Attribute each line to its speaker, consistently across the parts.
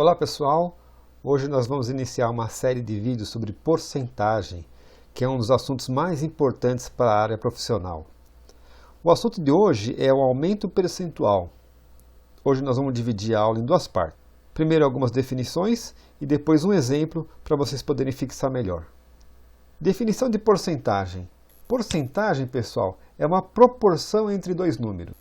Speaker 1: Olá pessoal, hoje nós vamos iniciar uma série de vídeos sobre porcentagem, que é um dos assuntos mais importantes para a área profissional. O assunto de hoje é o aumento percentual. Hoje nós vamos dividir a aula em duas partes. Primeiro algumas definições e depois um exemplo para vocês poderem fixar melhor. Definição de porcentagem. Porcentagem, pessoal, é uma proporção entre dois números.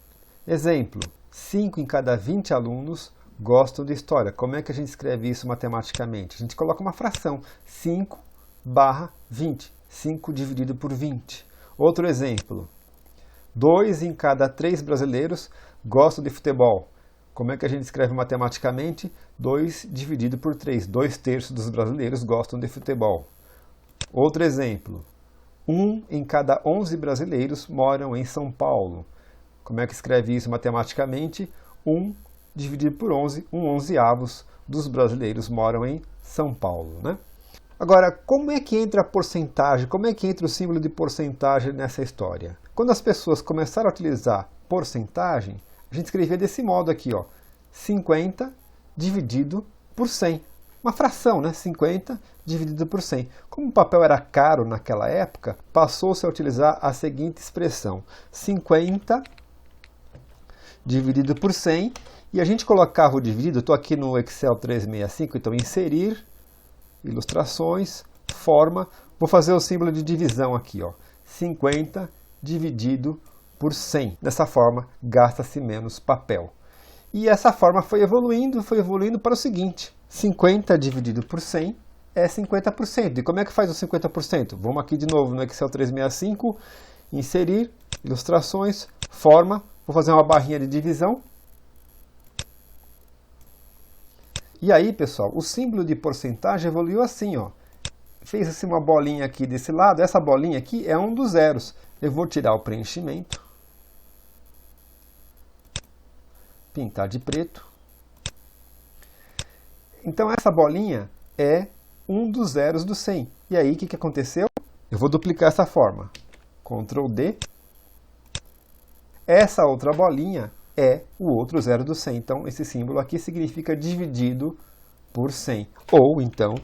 Speaker 1: Exemplo, 5 em cada 20 alunos gostam de história. Como é que a gente escreve isso matematicamente? A gente coloca uma fração, 5/20. 5 dividido por 20. Outro exemplo, 2 em cada 3 brasileiros gostam de futebol. Como é que a gente escreve matematicamente? 2 dividido por 3. 2/3 dos brasileiros gostam de futebol. Outro exemplo, 1 em cada 11 brasileiros moram em São Paulo. Como é que escreve isso matematicamente? 1 dividido por 11, 1/11 dos brasileiros moram em São Paulo, né? Agora, como é que entra a porcentagem? Como é que entra o símbolo de porcentagem nessa história? Quando as pessoas começaram a utilizar porcentagem, a gente escrevia desse modo aqui, ó, 50 dividido por 100. Uma fração, né? 50 dividido por 100. Como o papel era caro naquela época, passou-se a utilizar a seguinte expressão, 50 dividido por 100, e a gente colocava o dividido, estou aqui no Excel 365, então inserir, ilustrações, forma, vou fazer o símbolo de divisão aqui, ó, 50 dividido por 100. Dessa forma, gasta-se menos papel. E essa forma foi evoluindo para o seguinte, 50 dividido por 100 é 50%. E como é que faz o 50%? Vamos aqui de novo no Excel 365, inserir, ilustrações, forma, vou fazer uma barrinha de divisão. E aí, pessoal, o símbolo de porcentagem evoluiu assim, ó. Fez-se uma bolinha aqui desse lado, essa bolinha aqui é um dos zeros. Eu vou tirar o preenchimento, pintar de preto. Então essa bolinha é um dos zeros do 100. E aí, o que aconteceu? Eu vou duplicar essa forma. Ctrl D. Essa outra bolinha é o outro zero do 100. Então, esse símbolo aqui significa dividido por 100. Ou, então,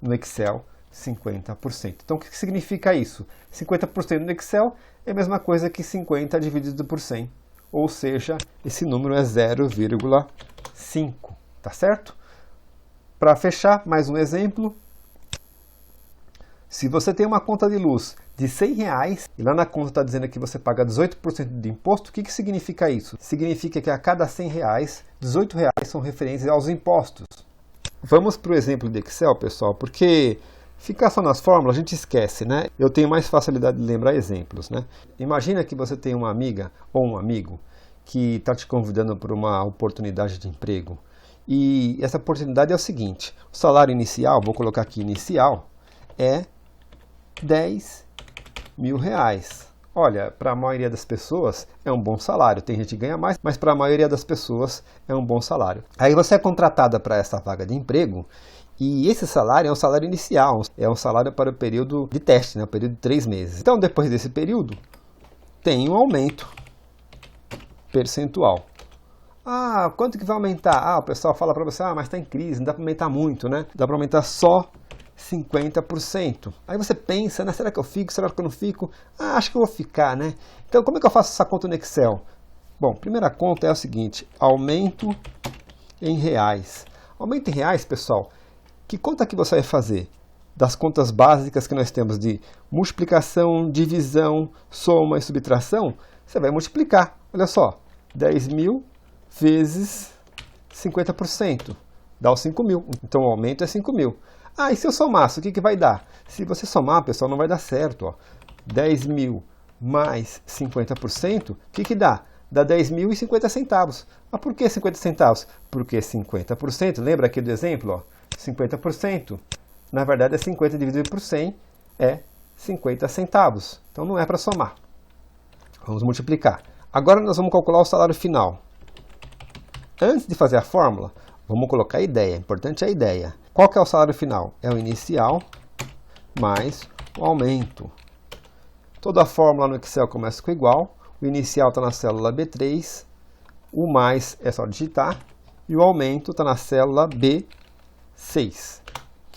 Speaker 1: no Excel, 50%. Então, o que significa isso? 50% no Excel é a mesma coisa que 50 dividido por 100. Ou seja, esse número é 0,5. Tá certo? Para fechar, mais um exemplo. Se você tem uma conta de luz de R$100 e lá na conta está dizendo que você paga 18% de imposto, o que significa isso? Significa que a cada R$100, R$18 são referentes aos impostos. Vamos para o exemplo de Excel, pessoal, porque ficar só nas fórmulas a gente esquece, né? Eu tenho mais facilidade de lembrar exemplos, né? Imagina que você tem uma amiga ou um amigo que está te convidando para uma oportunidade de emprego. E essa oportunidade é o seguinte, o salário inicial, vou colocar aqui inicial, é R$10.000. Olha, para a maioria das pessoas é um bom salário. Tem gente que ganha mais, mas para a maioria das pessoas é um bom salário. Aí você é contratada para essa vaga de emprego e esse salário é um salário inicial. É um salário para o período de teste, né? O período de 3 meses. Então, depois desse período, tem um aumento percentual. Ah, quanto que vai aumentar? Ah, o pessoal fala para você, mas está em crise, não dá para aumentar muito, né? Dá para aumentar só 50%. Aí você pensa, né? Será que eu fico? Será que eu não fico? Ah, acho que eu vou ficar, né? Então, como é que eu faço essa conta no Excel? Bom, primeira conta é o seguinte, aumento em reais. Aumento em reais, pessoal, que conta que você vai fazer? Das contas básicas que nós temos de multiplicação, divisão, soma e subtração, você vai multiplicar. Olha só, 10.000 vezes 50%, dá os 5.000. Então, o aumento é 5.000. Ah, e se eu somasse, o que vai dar? Se você somar, pessoal, não vai dar certo. Ó. 10.000 mais 50%, o que dá? Dá 10.050 centavos. Mas por que 50 centavos? Porque 50%, lembra aqui do exemplo? Ó, 50%, na verdade é 50 dividido por 100, é 50 centavos. Então não é para somar. Vamos multiplicar. Agora nós vamos calcular o salário final. Antes de fazer a fórmula, vamos colocar a ideia. Importante é a ideia. Qual que é o salário final? É o inicial mais o aumento. Toda a fórmula no Excel começa com igual. O inicial está na célula B3. O mais é só digitar. e o aumento está na célula B6,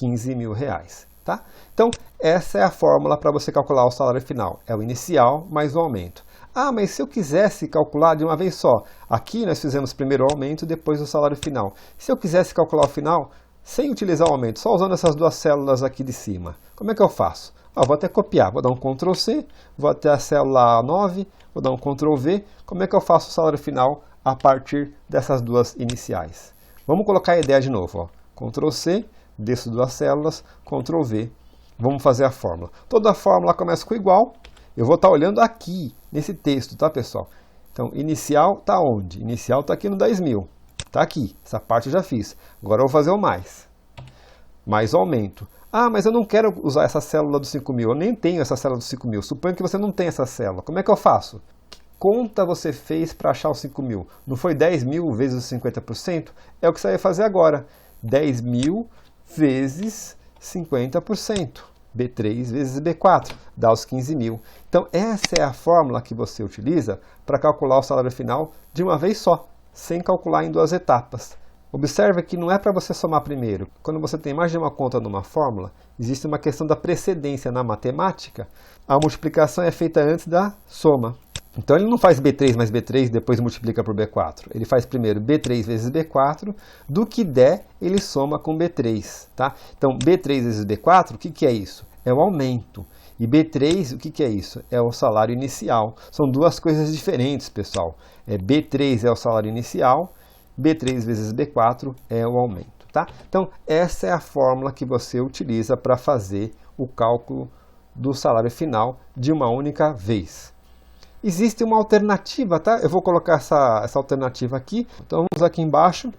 Speaker 1: R$ 15.000. Tá? Então, essa é a fórmula para você calcular o salário final. É o inicial mais o aumento. Ah, mas se eu quisesse calcular de uma vez só, aqui nós fizemos primeiro o aumento e depois o salário final. Se eu quisesse calcular o final, sem utilizar o aumento, só usando essas duas células aqui de cima, como é que eu faço? Vou até copiar, vou dar um Ctrl C, vou até a célula 9, vou dar um Ctrl V. Como é que eu faço o salário final a partir dessas duas iniciais? Vamos colocar a ideia de novo. Ctrl C, desço duas células, Ctrl V. Vamos fazer a fórmula. Toda a fórmula começa com igual. Eu vou estar olhando aqui, nesse texto, tá, pessoal? Então, inicial está onde? Inicial está aqui no 10.000. Está aqui. Essa parte eu já fiz. Agora eu vou fazer o mais. Mais o aumento. Ah, mas eu não quero usar essa célula dos 5.000. Eu nem tenho essa célula dos 5.000. Suponho que você não tem essa célula. Como é que eu faço? Que conta você fez para achar os 5.000? Não foi 10.000 vezes os 50%? É o que você vai fazer agora. 10.000 vezes 50%. B3 vezes B4 dá os 15.000. Então, essa é a fórmula que você utiliza para calcular o salário final de uma vez só, sem calcular em duas etapas. Observe que não é para você somar primeiro. Quando você tem mais de uma conta numa fórmula, existe uma questão da precedência na matemática. A multiplicação é feita antes da soma. Então ele não faz B3 mais B3 e depois multiplica por B4. Ele faz primeiro B3 vezes B4, do que der ele soma com B3. Tá? Então B3 vezes B4, o que é isso? É o aumento. E B3, o que é isso? É o salário inicial. São duas coisas diferentes, pessoal. B3 é o salário inicial, B3 vezes B4 é o aumento. Tá? Então essa é a fórmula que você utiliza para fazer o cálculo do salário final de uma única vez. Existe uma alternativa, tá? Eu vou colocar essa alternativa aqui. Então vamos aqui embaixo.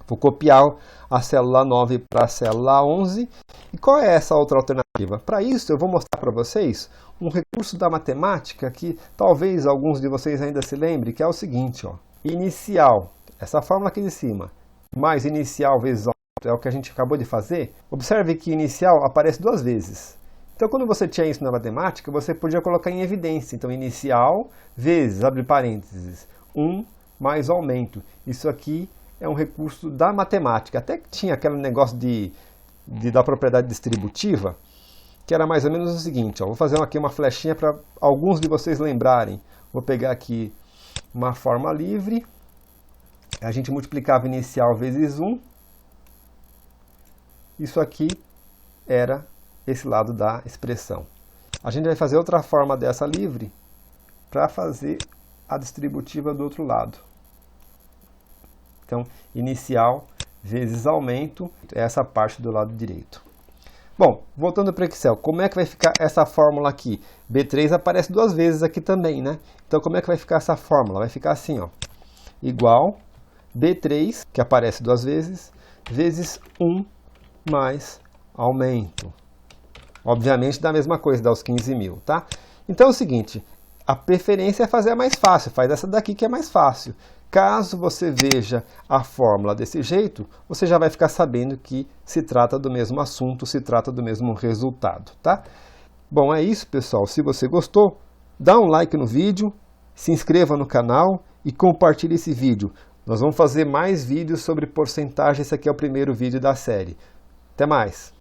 Speaker 1: Vou copiar a célula 9 para a célula 11. E qual é essa outra alternativa? Para isso eu vou mostrar para vocês um recurso da matemática que talvez alguns de vocês ainda se lembrem, que é o seguinte, ó. Inicial, essa fórmula aqui de cima, mais inicial vezes aumento, é o que a gente acabou de fazer. Observe que inicial aparece duas vezes. Então, quando você tinha isso na matemática, você podia colocar em evidência. Então, inicial vezes, abre parênteses, 1 mais o aumento. Isso aqui é um recurso da matemática. Até que tinha aquele negócio da propriedade distributiva, que era mais ou menos o seguinte. Ó, vou fazer aqui uma flechinha para alguns de vocês lembrarem. Vou pegar aqui uma forma livre. A gente multiplicava inicial vezes 1. Isso aqui era esse lado da expressão. A gente vai fazer outra forma dessa livre para fazer a distributiva do outro lado. Então, inicial vezes aumento é essa parte do lado direito. Bom, voltando para o Excel, como é que vai ficar essa fórmula aqui? B3 aparece duas vezes aqui também, né? Então, como é que vai ficar essa fórmula? Vai ficar assim, ó, igual B3, que aparece duas vezes, vezes 1 mais aumento. Obviamente dá a mesma coisa, dá os 15.000, tá? Então é o seguinte, a preferência é fazer a mais fácil, faz essa daqui que é mais fácil. Caso você veja a fórmula desse jeito, você já vai ficar sabendo que se trata do mesmo assunto, se trata do mesmo resultado, tá? Bom, é isso, pessoal. Se você gostou, dá um like no vídeo, se inscreva no canal e compartilhe esse vídeo. Nós vamos fazer mais vídeos sobre porcentagem, esse aqui é o primeiro vídeo da série. Até mais!